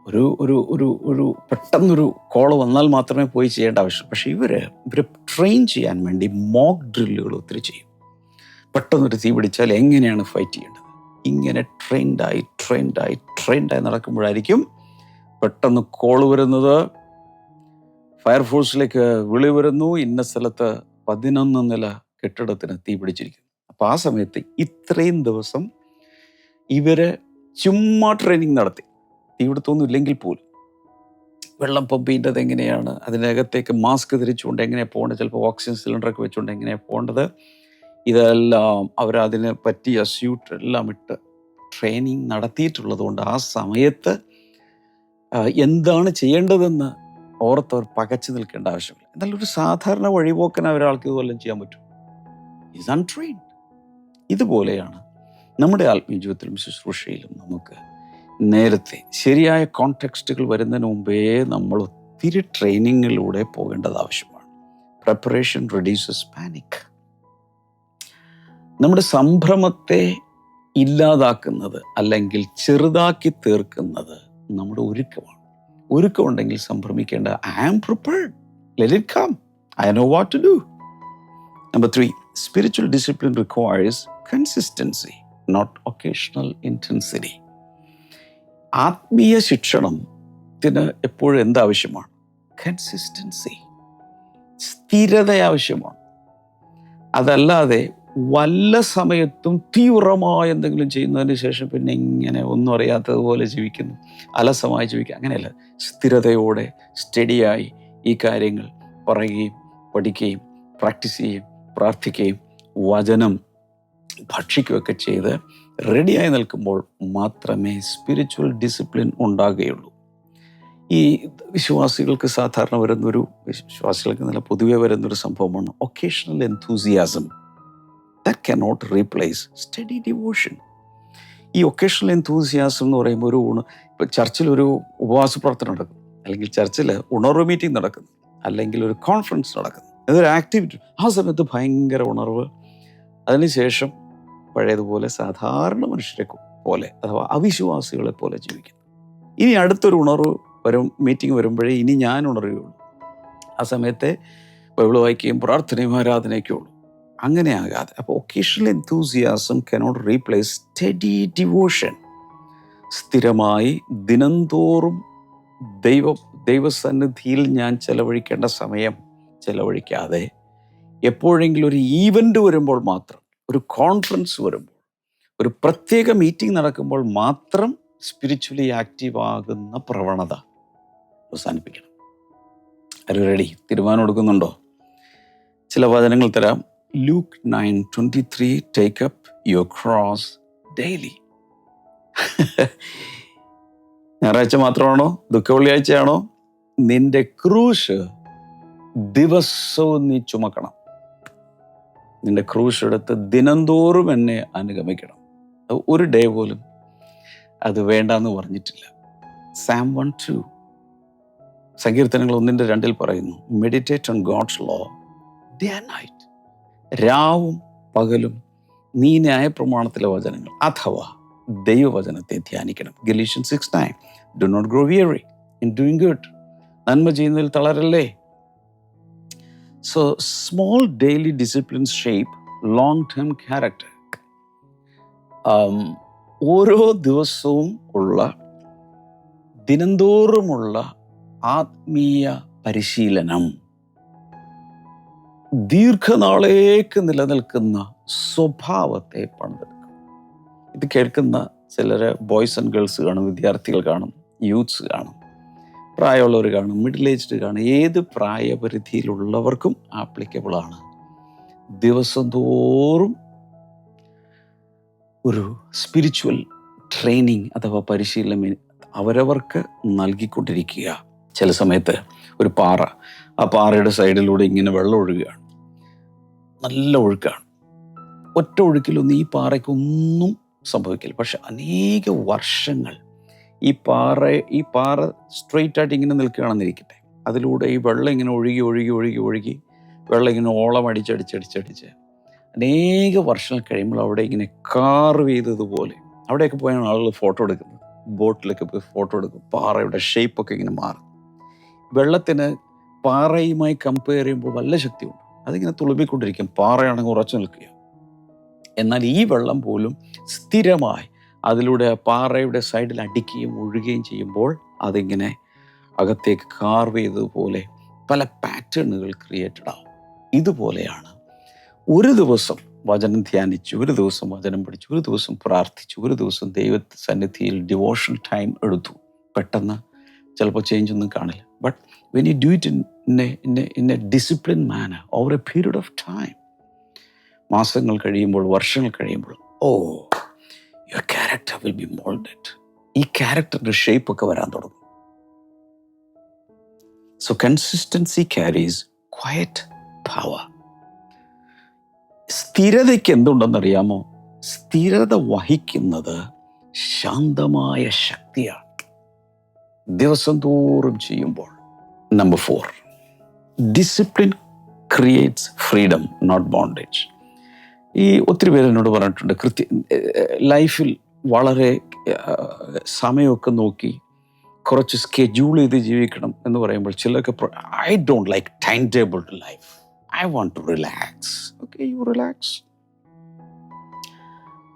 ഒരു പെട്ടെന്നൊരു കോള് വന്നാൽ മാത്രമേ പോയി ചെയ്യേണ്ട ആവശ്യം. പക്ഷെ ഇവരെ ട്രെയിൻ ചെയ്യാൻ വേണ്ടി മോക്ക് ഡ്രില്ലുകൾ ഒത്തിരി ചെയ്യും. പെട്ടെന്നൊരു തീ പിടിച്ചാൽ എങ്ങനെയാണ് ഫൈറ്റ് ചെയ്യേണ്ടത്, ഇങ്ങനെ ട്രെയിൻഡായി നടക്കുമ്പോഴായിരിക്കും പെട്ടെന്ന് കോള് വരുന്നത്, ഫയർഫോഴ്സിലേക്ക് വിളി വരുന്നു, ഇന്ന സ്ഥലത്ത് 11 നില കെട്ടിടത്തിന് തീ പിടിച്ചിരിക്കുന്നു. അപ്പം ആ സമയത്ത് ഇത്രയും ദിവസം ഇവര് ചുമ്മാ ട്രെയിനിങ് നടത്തി. തീപിടുത്തമൊന്നും ഇല്ലെങ്കിൽ പോലും വെള്ളം പമ്പ് ചെയ്യേണ്ടത് എങ്ങനെയാണ്, അതിനകത്തേക്ക് മാസ്ക് ധരിച്ചുകൊണ്ട് എങ്ങനെയാണ് പോകേണ്ടത്, ചിലപ്പോൾ ഓക്സിജൻ സിലിണ്ടറൊക്കെ വെച്ചുകൊണ്ട് എങ്ങനെയാണ് പോകേണ്ടത്, ഇതെല്ലാം അവരതിന് പറ്റിയ സ്യൂട്ട് എല്ലാം ഇട്ട് ട്രെയിനിങ് നടത്തിയിട്ടുള്ളത് കൊണ്ട് ആ സമയത്ത് എന്താണ് ചെയ്യേണ്ടതെന്ന് ഓർത്തവർ പകച്ചു നിൽക്കേണ്ട ആവശ്യമില്ല. എന്നാൽ ഒരു സാധാരണ വഴിപോക്കന ഒരാൾക്ക് ഇതുപോലെ ചെയ്യാൻ പറ്റും. Is untrained. ഇതുപോലെയാണ് നമ്മുടെ ആത്മീയ ജീവിതത്തിലും ശുശ്രൂഷയിലും നമുക്ക് നേരത്തെ ശരിയായ കോണ്ടെക്സ്റ്റുകൾ വരുന്നതിന് മുമ്പേ നമ്മൾ ഒത്തിരി ട്രെയിനിങ്ങിലൂടെ പോകേണ്ടത് ആവശ്യമാണ്. Preparation reduces panic. നമ്മുടെ സംഭ്രമത്തെ ഇല്ലാതാക്കുന്നത് അല്ലെങ്കിൽ ചെറുതാക്കി തീർക്കുന്നത് നമ്മുടെ ഒരുക്കമാണ്. ഒരുക്കമുണ്ടെങ്കിൽ സംഭ്രമിക്കേണ്ട. I am prepared, let it come, I know what to do. Number 3, spiritual discipline requires consistency, not occasional intensity. ആത്മീയ ശിക്ഷണത്തിന് എപ്പോഴും എന്താവശ്യമാണ്? കൺസിസ്റ്റൻസി, സ്ഥിരത ആവശ്യമാണ്. അതല്ലാതെ വല്ല സമയത്തും തീവ്രമായ എന്തെങ്കിലും ചെയ്യുന്നതിന് ശേഷം പിന്നെ ഇങ്ങനെ ഒന്നും അറിയാത്തതുപോലെ ജീവിക്കുന്നു, അലസമായി ജീവിക്കുക, അങ്ങനെയല്ല. സ്ഥിരതയോടെ സ്റ്റഡിയായി ഈ കാര്യങ്ങൾ പറയുകയും പഠിക്കുകയും പ്രാക്ടീസ് ചെയ്യുകയും പ്രാർത്ഥിക്കുകയും വചനം ഭക്ഷിക്കുകയൊക്കെ ചെയ്ത് റെഡിയായി നിൽക്കുമ്പോൾ മാത്രമേ സ്പിരിച്വൽ ഡിസിപ്ലിൻ ഉണ്ടാകുകയുള്ളൂ. ഈ വിശ്വാസികൾക്ക് സാധാരണ വരുന്നൊരു, വിശ്വാസികൾക്ക് നല്ല പൊതുവെ വരുന്നൊരു സംഭവമാണ് occasional enthusiasm. That cannot replace study devotion. ഈ ഒക്കേഷണൽ എൻതൂസിയാസം എന്ന് പറയുമ്പോൾ ഇപ്പോൾ ചർച്ചിലൊരു ഉപവാസ പ്രാർത്ഥന നടക്കുന്നു, അല്ലെങ്കിൽ ചർച്ചിൽ ഉണർവ് മീറ്റിംഗ് നടക്കുന്നു, അല്ലെങ്കിൽ ഒരു കോൺഫറൻസ് നടക്കുന്നു. അതൊരു ആക്ടിവിറ്റി. ആ സമയത്ത് ഭയങ്കര ഉണർവ്. അതിനുശേഷം പഴയതുപോലെ സാധാരണ മനുഷ്യരെ പോലെ അഥവാ അവിശ്വാസികളെ പോലെ ജീവിക്കുന്നു. ഇനി അടുത്തൊരു ഉണർവ് മീറ്റിംഗ് വരുമ്പോഴേ ഇനി ഞാൻ ഉണരുകയുള്ളൂ. ആ സമയത്തെ ബൈബിൾ വായിക്കുകയും പ്രാർത്ഥനയും ആരാധനയൊക്കെ ഉള്ളൂ. അങ്ങനെ ആകാതെ. അപ്പോൾ occasional എന്തൂസിയാസം cannot replace study devotion. സ്ഥിരമായി ദിനംതോറും ദൈവസന്നിധിയിൽ ഞാൻ ചെലവഴിക്കേണ്ട സമയം ചെലവഴിക്കാതെ എപ്പോഴെങ്കിലും ഒരു ഈവൻ്റ് വരുമ്പോൾ മാത്രം, ഒരു കോൺഫറൻസ് വരുമ്പോൾ, ഒരു പ്രത്യേക മീറ്റിംഗ് നടക്കുമ്പോൾ മാത്രം സ്പിരിച്വലി ആക്റ്റീവ് ആകുന്ന പ്രവണത അവസാനിപ്പിക്കണം. അത് റെഡി? തീരുമാനം എടുക്കുന്നുണ്ടോ? ചില വചനങ്ങൾ തരാം. Luke 9:23 take up your cross daily. ഞായറാഴ്ച മാത്രമാണോ? ദുഃഖവെള്ളിയാഴ്ചയാണോ? നിന്റെ ക്രൂശ് ദിവസവും നീ ചുമക്കണം. നിന്റെ ക്രൂശ് എടുത്ത് ദിനംതോറും എന്നെ അനുഗമിക്കണം. ഒരു ഡേ പോലും അത് വേണ്ടെന്ന് പറഞ്ഞിട്ടില്ല. സാം 1:2, സങ്കീർത്തനങ്ങൾ 1:2 പറയുന്നു, meditate on God's law day and night. രാവും പകലും നീ ന്യായപ്രമാണത്തിലെ വചനങ്ങൾ അഥവാ ദൈവവചനത്തെ ധ്യാനിക്കണം. Galatians 6:9 do not grow weary in doing good. നന്മ ചെയ്യുന്നതിൽ തളരല്ലേ. So small daily disciplines shape long term character. ഓരോ ദിവസവും ഉള്ള ദിനംതോറുമുള്ള ആത്മീയ പരിശീലനം ദീർഘനാളേക്ക് നിലനിൽക്കുന്ന സ്വഭാവത്തെ പണിതെടുക്കും. ഇത് കേൾക്കുന്ന ചിലര് ബോയ്സ് ആൻഡ് ഗേൾസ് കാണും, വിദ്യാർത്ഥികൾ കാണും, യൂത്ത്സ് കാണും, പ്രായമുള്ളവർ കാണും, മിഡിൽ ഏജ്ഡ് കാണും. ഏത് പ്രായപരിധിയിലുള്ളവർക്കും ആപ്ലിക്കബിളാണ്. ദിവസം തോറും ഒരു സ്പിരിച്വൽ ട്രെയിനിങ് അഥവാ പരിശീലനം അവരവർക്ക് നൽകിക്കൊണ്ടിരിക്കുക. ചില സമയത്ത് ഒരു പാറ, ആ പാറയുടെ സൈഡിലൂടെ ഇങ്ങനെ വെള്ളം ഒഴുകുകയാണ്, നല്ല ഒഴുക്കാണ്. ഒറ്റ ഒഴുക്കിലൊന്നും ഈ പാറയ്ക്കൊന്നും സംഭവിക്കില്ല. പക്ഷെ അനേക വർഷങ്ങൾ ഈ പാറ സ്ട്രെയിറ്റ് ആയിട്ട് ഇങ്ങനെ നിൽക്കുകയാണെന്നിരിക്കട്ടെ, അതിലൂടെ ഈ വെള്ളം ഇങ്ങനെ ഒഴുകി ഒഴുകി ഒഴുകി ഒഴുകി വെള്ളം ഇങ്ങനെ ഓളം അടിച്ചടിച്ചടിച്ചടിച്ച് അനേക വർഷങ്ങൾ കഴിയുമ്പോൾ അവിടെ ഇങ്ങനെ കാർവ് ചെയ്തതുപോലെ, അവിടെയൊക്കെ പോയാണ് ആളുകൾ ഫോട്ടോ എടുക്കുന്നത്. ബോട്ടിലൊക്കെ പോയി ഫോട്ടോ എടുക്കും. പാറയുടെ ഷേപ്പൊക്കെ ഇങ്ങനെ മാറും. വെള്ളത്തിന് പാറയുമായി കമ്പയർ ചെയ്യുമ്പോൾ വല്ല ശക്തിയുണ്ട്. അതിങ്ങനെ തുളുമ്പിക്കൊണ്ടിരിക്കും. പാറയാണെങ്കിൽ ഉറച്ചു നിൽക്കുക. എന്നാൽ ഈ വെള്ളം പോലും സ്ഥിരമായി അതിലൂടെ പാറയുടെ സൈഡിൽ അടിക്കുകയും ഒഴുകുകയും ചെയ്യുമ്പോൾ അതിങ്ങനെ അകത്തേക്ക് കാർവ് ചെയ്തതുപോലെ പല പാറ്റേണുകൾ ക്രിയേറ്റഡ് ആവും. ഇതുപോലെയാണ് ഒരു ദിവസം വചനം ധ്യാനിച്ചു, ഒരു ദിവസം വചനം പഠിച്ചു, ഒരു ദിവസം പ്രാർത്ഥിച്ചു, ഒരു ദിവസം ദൈവ സന്നിധിയിൽ ഡിവോഷണൽ ടൈം എടുത്തു. പെട്ടെന്ന് ചിലപ്പോൾ ചേഞ്ച് ഒന്നും കാണില്ല. But when you do it in a discipline manner over a period of time, മാസങ്ങൾ കഴിയുമ്പോൾ, വർഷങ്ങൾ കഴിയുമ്പോൾ, your character will be moulded. ഈ ക്യാരക്ടറിന്റെ ഷേപ്പ് ഒക്കെ വരാൻ തുടങ്ങും. So consistency carries quiet power. സ്ഥിരതയ്ക്ക് എന്തുണ്ടെന്നറിയാമോ? സ്ഥിരത വഹിക്കുന്നത് ശാന്തമായ ശക്തിയാണ്. ദിവസം തോറും ചെയ്യുമ്പോൾ. Number 4, discipline creates freedom, not bondage. ഈ ഒത്തിരി പേര് എന്നോട് പറഞ്ഞിട്ടുണ്ട്, ലൈഫിൽ വളരെ സമയമൊക്കെ നോക്കി കുറച്ച് സ്കെഡ്യൂൾ ചെയ്ത് ജീവിക്കണം എന്ന് പറയുമ്പോൾ ചിലർക്ക് I don't like timetable to life, I want to relax. Okay, you relax.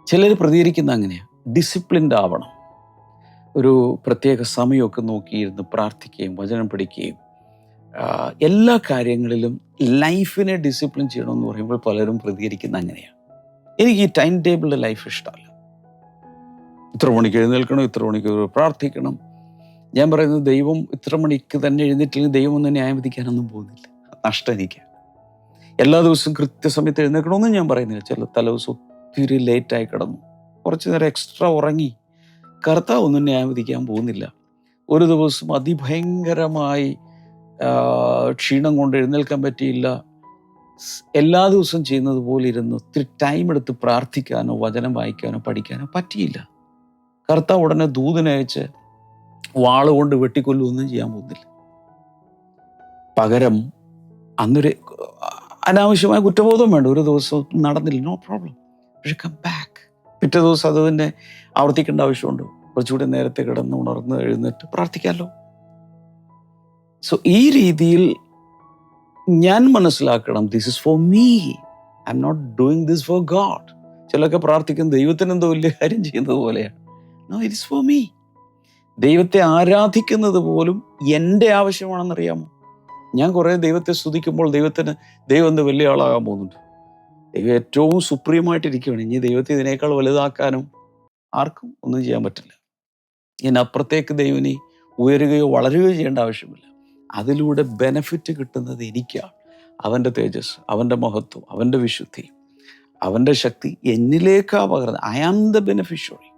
ചിലർ പ്രതികരിക്കുന്ന അങ്ങനെയാണ്, ഡിസിപ്ലിൻഡ് ആവണം, ഒരു പ്രത്യേക സമയമൊക്കെ നോക്കിയിരുന്ന് പ്രാർത്ഥിക്കുകയും വചനം പഠിക്കുകയും എല്ലാ കാര്യങ്ങളിലും ലൈഫിനെ ഡിസിപ്ലിൻ ചെയ്യണമെന്ന് പറയുമ്പോൾ പലരും പ്രതികരിക്കുന്ന അങ്ങനെയാണ്. എനിക്ക് ഈ ടൈം ടേബിളിൻ്റെ ലൈഫ് ഇഷ്ടമല്ല. ഇത്ര മണിക്ക് എഴുന്നേൽക്കണം, ഇത്ര മണിക്ക് പ്രാർത്ഥിക്കണം. ഞാൻ പറയുന്നത്, ദൈവം ഇത്ര മണിക്ക് തന്നെ എഴുന്നേറ്റില്ലെങ്കിൽ ദൈവം ഒന്നും ന്യായം വിധിക്കാനൊന്നും പോകുന്നില്ല. നഷ്ടം എനിക്ക്. എല്ലാ ദിവസവും കൃത്യസമയത്ത് എഴുന്നേൽക്കണമെന്നും ഞാൻ പറയുന്നില്ല. ചില തലേദിവസം ഒത്തിരി ലേറ്റായി കിടന്നു, കുറച്ച് നേരം എക്സ്ട്രാ ഉറങ്ങി, കർത്താവ് ഒന്നും ന്യായം വിധിക്കാൻ പോകുന്നില്ല. ഒരു ദിവസം അതിഭയങ്കരമായി ക്ഷീണം കൊണ്ട് എഴുന്നേൽക്കാൻ പറ്റിയില്ല, എല്ലാ ദിവസവും ചെയ്യുന്നത് പോലെ ഇരുന്ന് ഒത്തിരി ടൈം എടുത്ത് പ്രാർത്ഥിക്കാനോ വചനം വായിക്കാനോ പഠിക്കാനോ പറ്റിയില്ല. കർത്താവ് ഉടനെ ദൂതനയച്ച് വാളുകൊണ്ട് വെട്ടിക്കൊല്ലുമൊന്നും ചെയ്യാൻ പോകുന്നില്ല. പകരം അന്നൊരു അനാവശ്യമായ കുറ്റബോധം വേണ്ട. ഒരു ദിവസം നടന്നില്ല, നോ പ്രോബ്ലം. പക്ഷെ കം ബാക്ക്. പിറ്റേ ദിവസം അത് തന്നെ ആവർത്തിക്കേണ്ട ആവശ്യമുണ്ട്. കുറച്ചുകൂടി നേരത്തെ കിടന്ന് ഉണർന്ന് എഴുന്നേറ്റ് പ്രാർത്ഥിക്കാമല്ലോ. സോ ഈ രീതിയിൽ ഞാൻ മനസ്സിലാക്കണം, this is for me, I am not doing this for God. ചിലൊക്കെ പ്രാർത്ഥിക്കുന്ന ദൈവത്തിന് എന്തോ വലിയ കാര്യം ചെയ്യുന്നത് പോലെയാണ്. No, it is for me. ദൈവത്തെ ആരാധിക്കുന്നത് പോലും എൻ്റെ ആവശ്യമാണെന്നറിയാമോ? ഞാൻ കുറേ ദൈവത്തെ സ്തുതിക്കുമ്പോൾ ദൈവം എന്ത് വലിയ ആളാകാൻ പോകുന്നുണ്ട്. ദൈവം ഏറ്റവും സുപ്രീമായിട്ടിരിക്കുകയാണ്. ഇനി ദൈവത്തെ ഇതിനേക്കാൾ വലുതാക്കാനും ആർക്കും ഒന്നും ചെയ്യാൻ പറ്റില്ല. ഇതിനപ്പുറത്തേക്ക് ദൈവം ഇനി ഉയരുകയോ വളരുകയോ ചെയ്യേണ്ട ആവശ്യമില്ല. അതിലൂടെ ബെനഫിറ്റ് കിട്ടുന്നത് എനിക്കാണ്. അവൻ്റെ തേജസ്, അവൻ്റെ മഹത്വം, അവൻ്റെ വിശുദ്ധി, അവൻ്റെ ശക്തി എന്നിലേക്കാ പകർന്നത്. I am the beneficiary.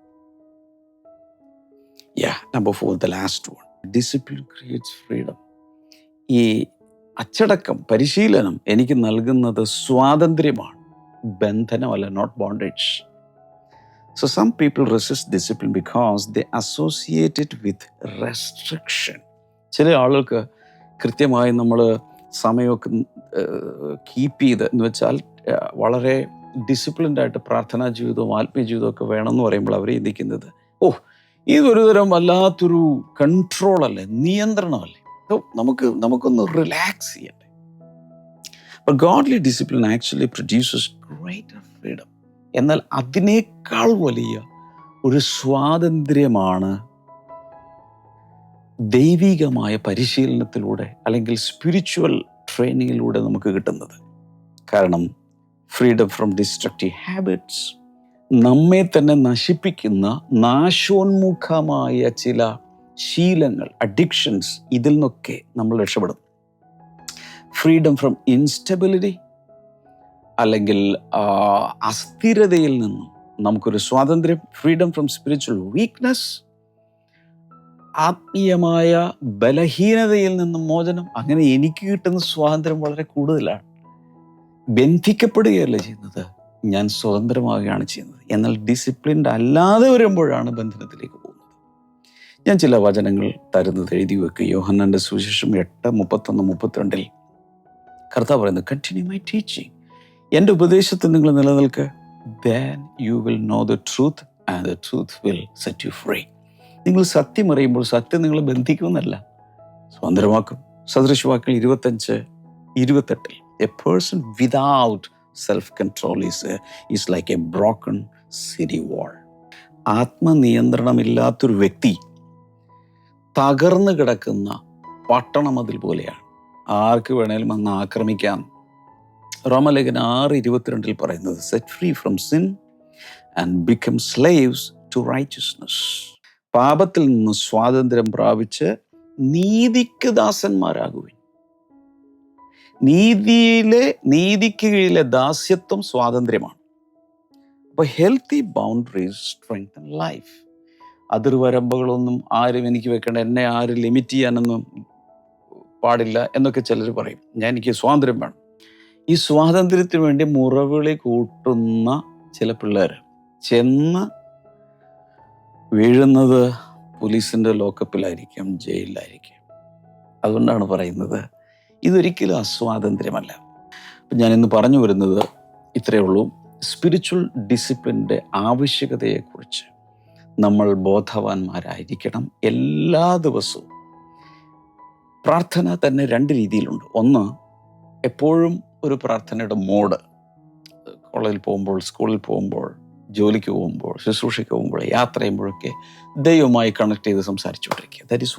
Number 4, the last one. Discipline creates freedom. ഈ അച്ചടക്കം, പരിശീലനം എനിക്ക് നൽകുന്നത് സ്വാതന്ത്ര്യമാണ്, ബന്ധനമല്ല, not bondage. So some people resist discipline because they associate it with restriction. ചില ആളുകൾക്ക് കൃത്യമായി നമ്മൾ സമയമൊക്കെ കീപ്പ് ചെയ്ത് എന്ന് വെച്ചാൽ വളരെ ഡിസിപ്ലിൻഡ് ആയിട്ട് പ്രാർത്ഥനാ ജീവിതവും ആത്മീയ ജീവിതവും ഒക്കെ വേണമെന്ന് പറയുമ്പോൾ അവർ ചിന്തിക്കുന്നത്, ഇതൊരു തരം വല്ലാത്തൊരു കൺട്രോൾ അല്ലേ, നിയന്ത്രണമല്ലേ, നമുക്കൊന്ന് റിലാക്സ് ചെയ്യണ്ടേ. But godly discipline actually produces greater freedom. എന്നാൽ അതിനേക്കാൾ വലിയ ഒരു സ്വാതന്ത്ര്യമാണ് ദൈവികമായ പരിശീലനത്തിലൂടെ അല്ലെങ്കിൽ സ്പിരിച്വൽ ട്രെയിനിങ്ങിലൂടെ നമുക്ക് കിട്ടുന്നത്. കാരണം ഫ്രീഡം ഫ്രം ഡിസ്ട്രക്റ്റീവ് ഹാബിറ്റ്സ്, നമ്മെ തന്നെ നശിപ്പിക്കുന്ന നാശോന്മുഖമായ ചില ശീലങ്ങൾ, അഡിക്ഷൻസ്, ഇതിൽ നിന്നൊക്കെ നമ്മൾ രക്ഷപ്പെടും. ഫ്രീഡം ഫ്രം ഇൻസ്റ്റബിലിറ്റി അല്ലെങ്കിൽ അസ്ഥിരതയിൽ നിന്നും നമുക്കൊരു സ്വാതന്ത്ര്യം. ഫ്രീഡം ഫ്രം സ്പിരിച്വൽ വീക്ക്നെസ്, ആത്മീയമായ ബലഹീനതയിൽ നിന്നും മോചനം. അങ്ങനെ എനിക്ക് കിട്ടുന്ന സ്വാതന്ത്ര്യം വളരെ കൂടുതലാണ്. ബന്ധിക്കപ്പെടുകയല്ല ചെയ്യുന്നത്, ഞാൻ സ്വതന്ത്രമാവുകയാണ് ചെയ്യുന്നത്. എന്നാൽ ഡിസിപ്ലിൻഡ് അല്ലാതെ വരുമ്പോഴാണ് ബന്ധനത്തിലേക്ക് പോകുന്നത്. ഞാൻ ചില വചനങ്ങൾ തരുന്നത് എഴുതി വെക്കുക. യോഹന്നാന്റെ സുവിശേഷം 8:31-32 കർത്താവ് പറയുന്നത്, കണ്ടിന്യൂ മൈ ടീച്ചിങ്, എൻ്റെ ഉപദേശത്തിൽ നിങ്ങൾ നിലനിൽക്കുക, then you will know the truth and the truth will set you free. നിങ്ങൾ സത്യം അറിയുമ്പോൾ സത്യം നിങ്ങളെ ബന്ധിക്കുമെന്നല്ല, സ്വതന്ത്രമാക്കും. സദൃശവാക്യങ്ങൾ 25:28 a person without self-control is like a broken city wall. ആത്മനിയന്ത്രണമില്ലാത്തൊരു വ്യക്തി തകർന്നു കിടക്കുന്ന പട്ടണമതിൽ പോലെയാണ്. ആർക്ക് വേണേലും വന്ന് ആക്രമിക്കാം. റോമലേഖനം 6:22 പറയുന്നത്, set free from sin and become slaves to righteousness. പാപത്തിൽ നിന്ന് സ്വാതന്ത്ര്യം പ്രാപിച്ച് നീതിക്ക് ദാസന്മാരാകുവിൻ. നീതിക്ക് കീഴിലെ ദാസ്യത്വം സ്വാതന്ത്ര്യമാണ്. അപ്പോൾ ഹെൽത്തി ബൗണ്ടറീസ് സ്ട്രെങ്തൻ ലൈഫ്. അതിർവരമ്പുകളൊന്നും ആരും എനിക്ക് വെക്കേണ്ട, എന്നെ ആരും ലിമിറ്റ് ചെയ്യാനൊന്നും പാടില്ല എന്നൊക്കെ ചിലർ പറയും. എനിക്ക് സ്വാതന്ത്ര്യം വേണം. ഈ സ്വാതന്ത്ര്യത്തിന് വേണ്ടി മുറവിളി കൂട്ടുന്ന ചില പിള്ളേർ ചെന്ന് വീഴുന്നത് പോലീസിൻ്റെ ലോക്കപ്പിലായിരിക്കും, ജയിലിലായിരിക്കും. അതുകൊണ്ടാണ് പറയുന്നത് ഇതൊരിക്കലും അസ്വാതന്ത്ര്യമല്ല. അപ്പം ഞാനിന്ന് പറഞ്ഞു വരുന്നത് ഇത്രയേ ഉള്ളൂ. സ്പിരിച്വൽ ഡിസിപ്ലിൻ്റെ ആവശ്യകതയെക്കുറിച്ച് നമ്മൾ ബോധവാന്മാരായിരിക്കണം. എല്ലാ ദിവസവും പ്രാർത്ഥന തന്നെ 2 രീതിയിലുണ്ട്. ഒന്ന്, എപ്പോഴും ഒരു പ്രാർത്ഥനയുടെ മോഡ്, കോളേജിൽ പോകുമ്പോൾ, സ്കൂളിൽ പോകുമ്പോൾ, ജോലിക്ക് പോകുമ്പോൾ, ശുശ്രൂഷയ്ക്ക് പോകുമ്പോൾ, യാത്ര ചെയ്യുമ്പോഴൊക്കെ ദൈവവുമായി കണക്ട് ചെയ്ത് സംസാരിച്ചുകൊണ്ടിരിക്കുക. That is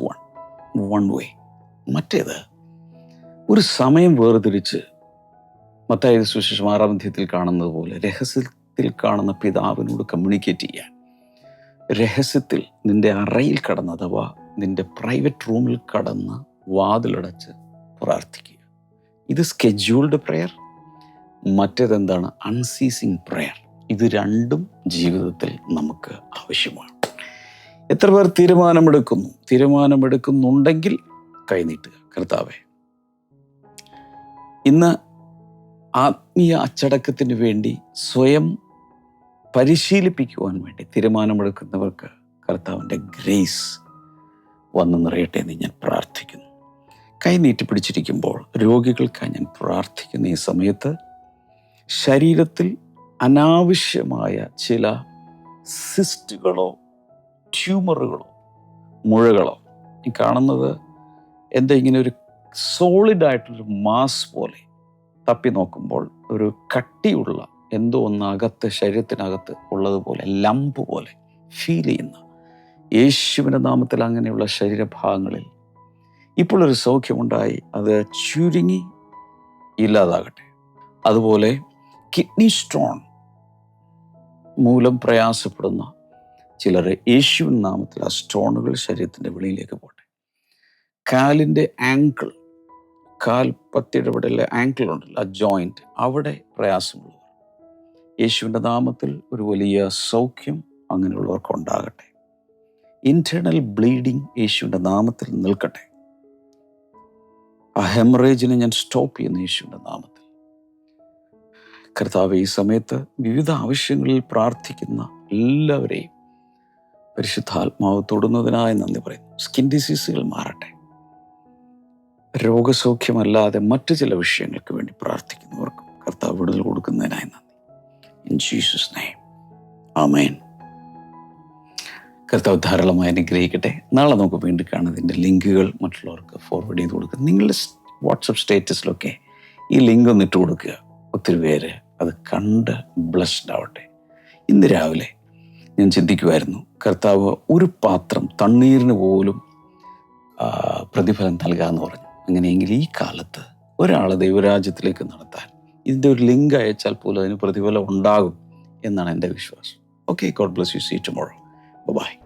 one way. മറ്റേത് ഒരു സമയം വേർതിരിച്ച് മത്തായി സുവിശേഷം 6-ാം അധ്യായത്തിൽ കാണുന്നത് പോലെ രഹസ്യത്തിൽ കാണുന്ന പിതാവിനോട് കമ്മ്യൂണിക്കേറ്റ് ചെയ്യാൻ, രഹസ്യത്തിൽ നിന്റെ അറയിൽ കടന്ന്, അഥവാ നിന്റെ പ്രൈവറ്റ് റൂമിൽ കടന്ന് വാതിലടച്ച് പ്രാർത്ഥിക്കുക. ഇത് സ്കെഡ്യൂൾഡ് പ്രയർ. മറ്റേതെന്താണ്? Unceasing prayer. ഇത് രണ്ടും ജീവിതത്തിൽ നമുക്ക് ആവശ്യമാണ്. എത്ര പേർ തീരുമാനമെടുക്കുന്നുണ്ടെങ്കിൽ കൈനീട്ടുക. കർത്താവേ, ഇന്ന് ആത്മീയ അച്ചടക്കത്തിന് വേണ്ടി സ്വയം പരിശീലിപ്പിക്കുവാൻ വേണ്ടി തീരുമാനമെടുക്കുന്നവർക്ക് കർത്താവിൻ്റെ ഗ്രേസ് വന്നു നിറയട്ടെ എന്ന് ഞാൻ പ്രാർത്ഥിക്കുന്നു. കൈ നീട്ടിപ്പിടിച്ചിരിക്കുമ്പോൾ രോഗികൾക്കായി ഞാൻ പ്രാർത്ഥിക്കുന്ന ഈ സമയത്ത് ശരീരത്തിൽ അനാവശ്യമായ ചില സിസ്റ്റുകളോ ട്യൂമറുകളോ മുഴകളോ ഈ കാണുന്നത് എന്താ ഇങ്ങനെ ഒരു സോളിഡായിട്ടൊരു മാസ് പോലെ തപ്പി നോക്കുമ്പോൾ ഒരു കട്ടിയുള്ള എന്തോ ഒന്ന് ശരീരത്തിനകത്ത് ഉള്ളതുപോലെ ലംബ് പോലെ ഫീൽ ചെയ്യുന്ന യേശുവിൻ്റെ നാമത്തിൽ അങ്ങനെയുള്ള ശരീരഭാഗങ്ങളിൽ ഇപ്പോൾ ഒരു സൗഖ്യമുണ്ടായി, അത് ചുരുങ്ങി ഇല്ലാതാകട്ടെ. അതുപോലെ കിഡ്നി സ്റ്റോൺ മൂലം പ്രയാസപ്പെടുന്ന ചിലർ യേശുവിൻ നാമത്തിൽ ആ സ്റ്റോണുകൾ ശരീരത്തിൻ്റെ വെളിയിലേക്ക് പോട്ടെ. കാലിൻ്റെ ആങ്കിൾ, കാൽപ്പത്തിയുടെ ഇവിടെയുള്ള ആങ്കിൾ ഉണ്ടല്ലോ, ആ ജോയിൻറ്റ്, അവിടെ പ്രയാസമുള്ളവർ യേശുവിൻ്റെ നാമത്തിൽ ഒരു വലിയ സൗഖ്യം അങ്ങനെയുള്ളവർക്ക് ഉണ്ടാകട്ടെ. ഇന്റേണൽ ബ്ലീഡിങ് യേശുവിൻ്റെ നാമത്തിൽ നിൽക്കട്ടെ. ആ ഹെമറേജിനെ ഞാൻ സ്റ്റോപ്പ് ചെയ്യുന്നു യേശുവിൻ്റെ നാമത്തിൽ. കർത്താവ്, ഈ സമയത്ത് വിവിധ ആവശ്യങ്ങളിൽ പ്രാർത്ഥിക്കുന്ന എല്ലാവരെയും പരിശുദ്ധാത്മാവ് തൊടുന്നതിനായി നന്ദി പറയുന്നു. സ്കിൻ ഡിസീസുകൾ മാറട്ടെ. രോഗസൗഖ്യമല്ലാതെ മറ്റു ചില വിഷയങ്ങൾക്ക് വേണ്ടി പ്രാർത്ഥിക്കുന്നവർക്കും കർത്താവ് വിടുതൽ കൊടുക്കുന്നതിനായി നന്ദി. ഇൻ ജീസസ് നെയിം, ആമേൻ. കർത്താവ് ധാരാളമായി അനുഗ്രഹിക്കട്ടെ. നാളെ നമുക്ക് വീണ്ടും കാണുന്നതിൻ്റെ ലിങ്കുകൾ മറ്റുള്ളവർക്ക് ഫോർവേഡ് ചെയ്ത് കൊടുക്കുക. നിങ്ങളുടെ വാട്സപ്പ് സ്റ്റേറ്റസിലൊക്കെ ഈ ലിങ്ക് ഒന്ന് ഇട്ട് കൊടുക്കുക. ഒത്തിരി പേര് അത് കണ്ട് ബ്ലെസ്ഡ് ആവട്ടെ. ഇന്ന് രാവിലെ ഞാൻ ചിന്തിക്കുമായിരുന്നു, കർത്താവ് ഒരു പാത്രം തണ്ണീരിന് പോലും പ്രതിഫലം നൽകാമെന്ന് പറഞ്ഞു. അങ്ങനെയെങ്കിൽ ഈ കാലത്ത് ഒരാളെ ദൈവരാജ്യത്തിലേക്ക് നടത്താൻ ഇതിൻ്റെ ഒരു ലിങ്ക് അയച്ചാൽ പോലും അതിന് പ്രതിഫലം ഉണ്ടാകും എന്നാണ് എൻ്റെ വിശ്വാസം. Okay, God bless you. See tomorrow. Bye-bye.